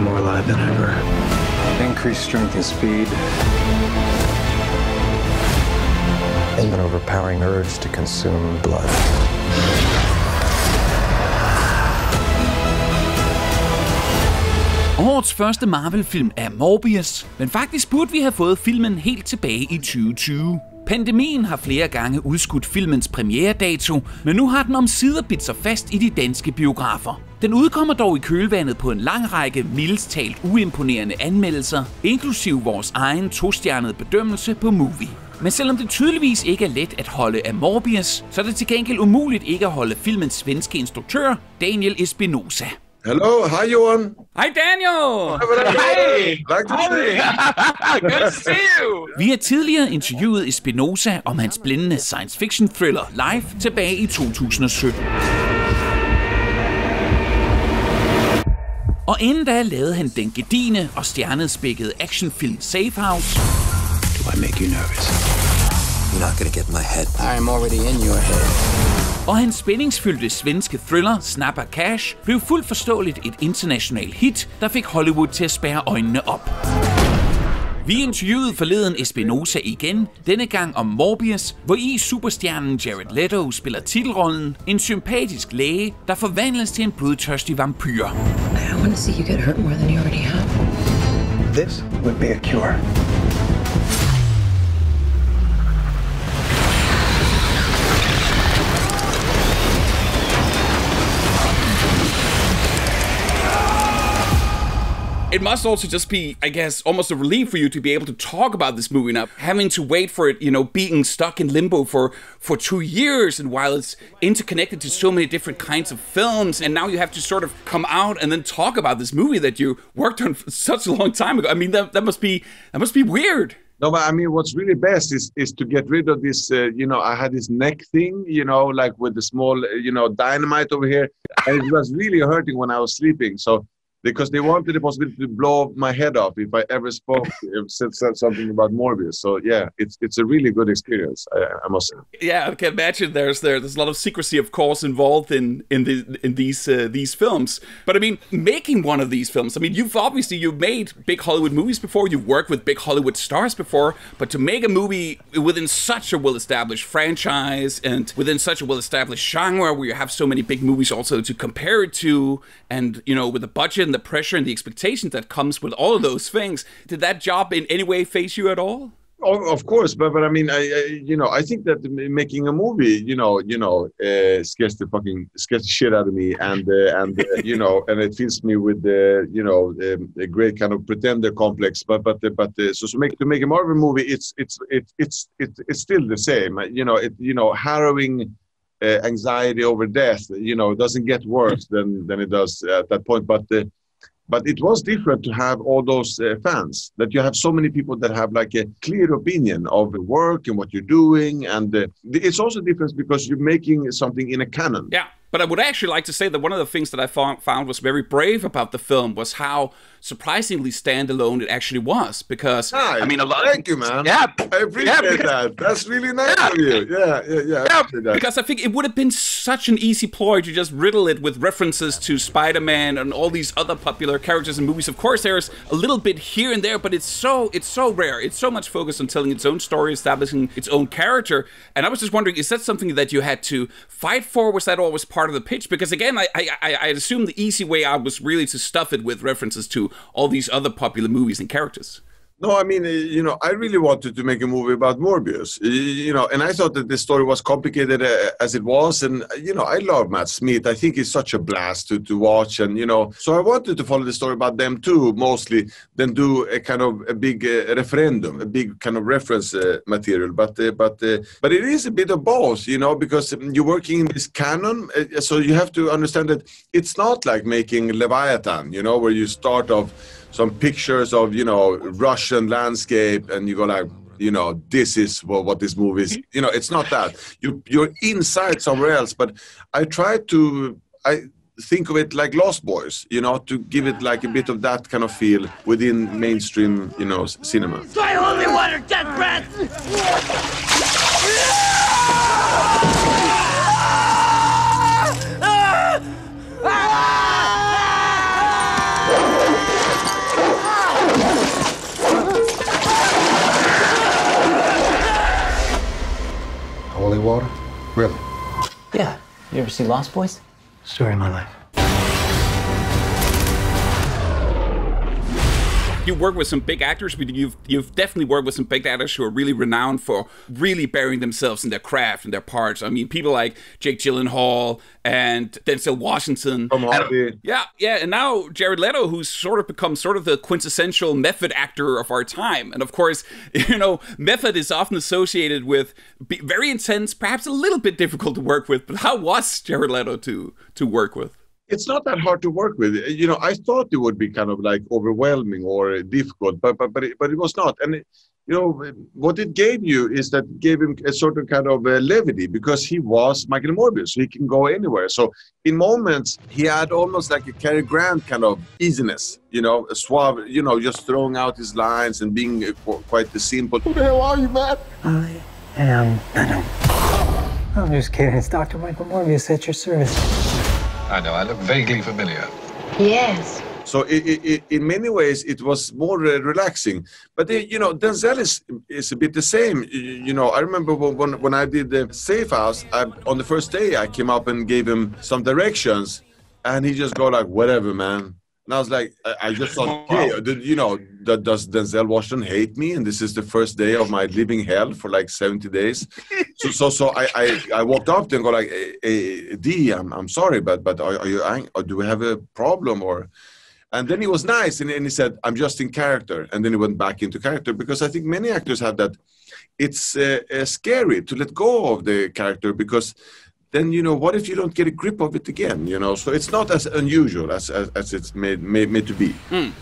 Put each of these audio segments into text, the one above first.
more alive than ever. Increased strength and speed. And an overpowering urge to consume blood. Årets første Marvel-film er Morbius, men faktisk burde vi have fået filmen helt tilbage i 2020. Pandemien har flere gange udskudt filmens premieredato, men nu har den omsider bidt sig fast i de danske biografer. Den udkommer dog i kølvandet på en lang række mildest talt uimponerende anmeldelser, inklusiv vores egen 2-stjernede bedømmelse på Moovy. Men selvom det tydeligvis ikke er let at holde af Morbius, så er det til gengæld umuligt ikke at holde filmens svenske instruktør, Daniel Espinosa. Hello, hi Johan. Hej Daniel! Hej! Good to see you! Vi har tidligere interviewet Espinosa om hans blændende science fiction thriller Live tilbage i 2017. Og inden da lavede han den gedigne og stjernespækkede actionfilm Safe House. Do I make you nervous? You're not gonna get my head. I am already in your head. Og hans spændingsfyldte svenske thriller Snabba Cash blev fuldt forståeligt et internationalt hit, der fik Hollywood til at spærre øjnene op. Vi interviewede forleden Espinosa igen, denne gang om Morbius, hvor i superstjernen Jared Leto spiller titelrollen, en sympatisk læge, der forvandles til en blodtørstig vampyr. I don't want to see you get hurt more than you already have. This would be a cure. It must also just be, I guess, almost a relief for you to be able to talk about this movie now, having to wait for it, you know, being stuck in limbo for 2 years, and while it's interconnected to so many different kinds of films, and now you have to sort of come out and then talk about this movie that you worked on for such a long time ago. I mean, that must be weird. No, but I mean, what's really best is to get rid of this, I had this neck thing, like with the small, dynamite over here. And it was really hurting when I was sleeping. So, because they wanted the possibility to blow my head off if I ever said something about Morbius. So yeah, it's a really good experience, I must say. Yeah, I can imagine there's a lot of secrecy, of course, involved in these films. But I mean, making one of these films, I mean, you've made big Hollywood movies before, you've worked with big Hollywood stars before, but to make a movie within such a well-established franchise and within such a well-established genre where you have so many big movies also to compare it to, and with the budget and the pressure and the expectations that comes with all of those things, did that job in any way face you at all? Oh, of course, but I mean, I think that making a movie, scares the shit out of me, and and it fills me with a great kind of pretender complex. But so to make a Marvel movie, it's still the same, harrowing. Anxiety over death, doesn't get worse than it does at that point. But it was different to have all those fans, that you have so many people that have like a clear opinion of the work and what you're doing. And it's also different because you're making something in a canon. Yeah. But I would actually like to say that one of the things that I found was very brave about the film was how surprisingly standalone it actually was. Because I mean, thank you, man. Yeah, I appreciate that. That's really nice of you. Yeah. Because I think it would have been such an easy ploy to just riddle it with references to Spider-Man and all these other popular characters in movies. Of course, there's a little bit here and there, but it's so rare. It's so much focused on telling its own story, establishing its own character. And I was just wondering, is that something that you had to fight for? Was that always part of the pitch? Because again, I assume the easy way out was really to stuff it with references to all these other popular movies and characters. No, I mean, I really wanted to make a movie about Morbius, and I thought that the story was complicated as it was. And, I love Matt Smith. I think he's such a blast to watch. And, so I wanted to follow the story about them too, mostly, then do a kind of a big referendum, a big kind of reference material. But it is a bit of both, because you're working in this canon. So you have to understand that it's not like making Leviathan, where you start off some pictures of, Russian landscape and you go like, this is what this movie is. It's not that. You're inside somewhere else. But I think of it like Lost Boys, to give it like a bit of that kind of feel within mainstream, cinema. I only want her death breath! Really? Yeah. You ever see Lost Boys? Story of my life. You work with some big actors, but you've definitely worked with some big actors who are really renowned for really burying themselves in their craft and their parts. I mean, people like Jake Gyllenhaal and Denzel Washington. And now Jared Leto, who's sort of become sort of the quintessential method actor of our time. And of course, you know, method is often associated with very intense, perhaps a little bit difficult to work with. But how was Jared Leto to work with? It's not that hard to work with. You know, I thought it would be kind of like overwhelming or difficult, but it was not. And you know, what it gave you is that it gave him a sort of kind of levity, because he was Michael Morbius, so he can go anywhere. So in moments, he had almost like a Cary Grant kind of easiness, you know, a suave, you know, just throwing out his lines and being quite simple. Who the hell are you, man? I am Venom. I'm just kidding. It's Dr. Michael Morbius at your service. I know, I look vaguely familiar. Yes. So in many ways, it was more relaxing. But, you know, Denzel is a bit the same. You know, I remember when I did the Safe House, on the first day, I came up and gave him some directions. And he just go like, whatever, man. And I was like, I just thought, hey, you know, does Denzel Washington hate me? And this is the first day of my living hell for like 70 days. So I walked up to him and go like, hey, D, I'm sorry, but are you angry? Or do we have a problem? And then he was nice, and he said, I'm just in character. And then he went back into character, because I think many actors have that. It's scary to let go of the character, because then, you know, what if you don't get a grip of it again, you know? So it's not as unusual as it's made to be.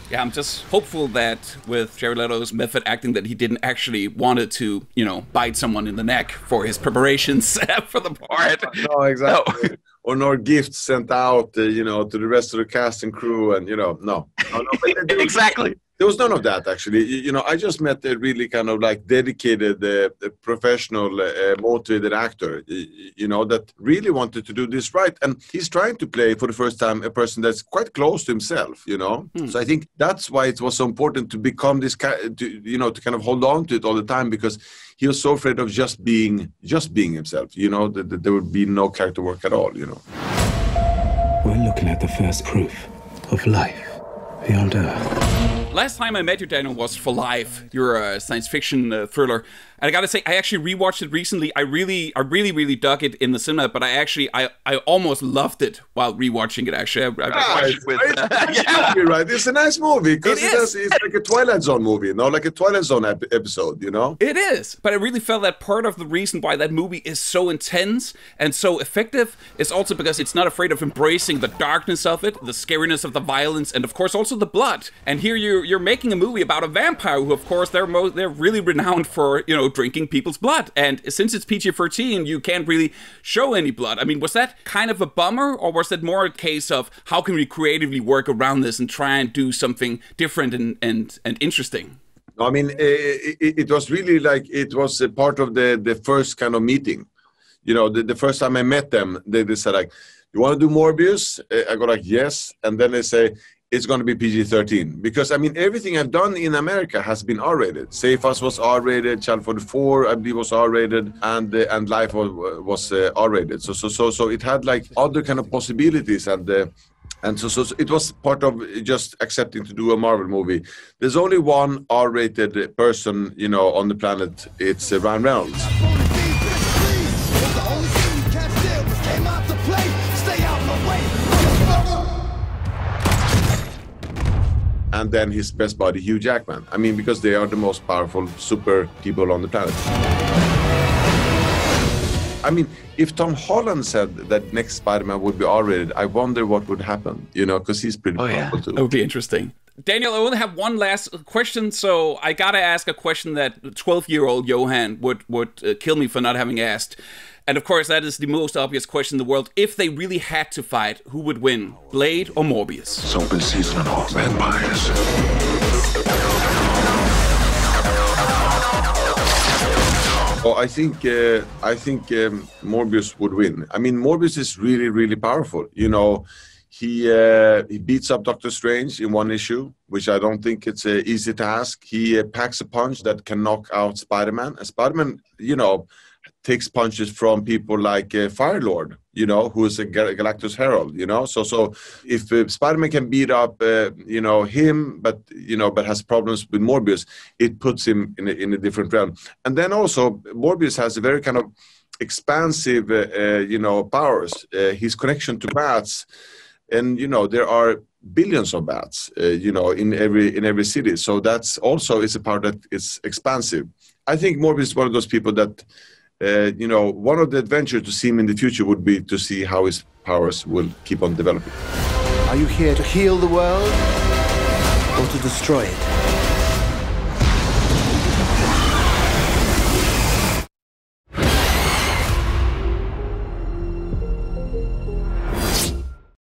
Yeah, I'm just hopeful that with Jared Leto's method acting that he didn't actually wanted to, you know, bite someone in the neck for his preparations for the part. No, exactly. No. Or nor gifts sent out, you know, to the rest of the cast and crew, and, you know, no. Exactly. There was none of that, actually. You know, I just met a really kind of like dedicated, professional, motivated actor, you know, that really wanted to do this right. And he's trying to play, for the first time, a person that's quite close to himself, you know. So I think that's why it was so important to become this, you know, to kind of hold on to it all the time, because he was so afraid of just being himself, you know, that there would be no character work at all, you know. We're looking at the first proof of life beyond Earth. Last time I met you, Daniel, was For Life. You're a science fiction thriller. And I gotta say, I actually rewatched it recently. I really dug it in the cinema, but I almost loved it while rewatching it, actually. I watched it with... Right? It's a nice movie, because it's like a Twilight Zone movie, no? Like a Twilight Zone episode, you know? It is, but I really felt that part of the reason why that movie is so intense and so effective is also because it's not afraid of embracing the darkness of it, the scariness of the violence, and of course also the blood. And here you're making a movie about a vampire who, of course, they're really renowned for, you know, drinking people's blood. And since it's PG-13, you can't really show any blood. I mean, was that kind of a bummer, or was that more a case of how can we creatively work around this and try and do something different and interesting? I mean, it was really like, it was a part of the first kind of meeting. You know, the first time I met them, they said like, you want to do Morbius? I go like, yes. And then they say, it's going to be PG-13, because I mean everything I've done in America has been R-rated. Safe House was R-rated, Child 44 I believe was R-rated, and Life was R-rated. So it had like other kind of possibilities, and so it was part of just accepting to do a Marvel movie. There's only one R-rated person, you know, on the planet. It's Ryan Reynolds. And then his best buddy, Hugh Jackman. I mean, because they are the most powerful super people on the planet. I mean, if Tom Holland said that next Spider-Man would be R-rated, I wonder what would happen, you know, because he's pretty powerful too. That would be interesting. Daniel, I only have one last question, so I gotta ask a question that 12-year-old Johan would kill me for not having asked. And of course, that is the most obvious question in the world. If they really had to fight, who would win, Blade or Morbius? It's open season on all vampires. Oh, I think Morbius would win. I mean, Morbius is really, really powerful. You know, He beats up Doctor Strange in one issue, which I don't think it's an easy task. He packs a punch that can knock out Spider-Man. And Spider-Man, takes punches from people like Firelord, who is a Galactus Herald, So if Spider-Man can beat up, him, but has problems with Morbius, it puts him in a different realm. And then also, Morbius has a very kind of expansive, powers. His connection to bats, and there are billions of bats, in every city. So that's also is a power that is expansive. I think Morbius is one of those people that, one of the adventures to see him in the future would be to see how his powers will keep on developing. Are you here to heal the world or to destroy it?